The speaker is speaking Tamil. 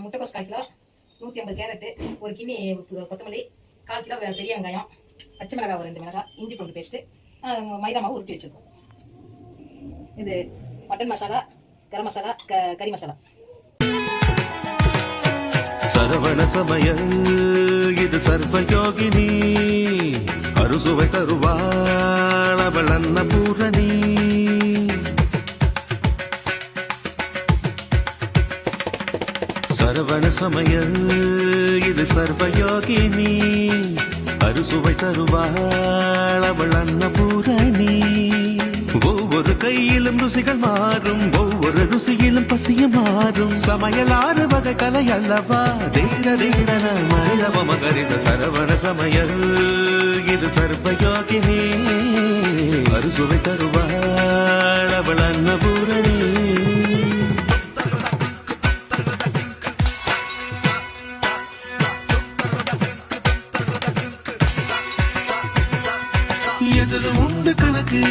முட்டைக்கோஸ் 1/4 கிலோ, 150 கேரட்டு, ஒரு கிண்ணி கொத்தமல்லி, 1/4 கிலோ பெரிய வெங்காயம், பச்சை மிளகாய் ஒரு 2 மிளகாய், இஞ்சி பூண்டு பேஸ்ட்டு, மைதா மாவு உருட்டி வச்சுருக்கோம். இது மட்டன் மசாலா, கரம் மசாலா, கறி மசாலா. சரவண சமயம் இது சர்வயோகினி, அறுசுவை தருவாள் அவள் அன்னபூரணி. சரவண சமயம் இது சர்வயோகினி, அறுசுவை தருவாள் அவள் அன்னபூரணி. ஒவ்வொரு கையிலும் ருசிகள் மாறும், ஒவ்வொரு ருசியிலும் பசிய மாறும். சமையலாறு வகை கலை அல்லவா, தீர தீரன மனிதவ மகரித. சரவண சமையல் இது சர்வயோகினி, அறுசுவை தருவாள் அவள் அன்னபூரணி. எதிலும் உண்டு கணக்கு,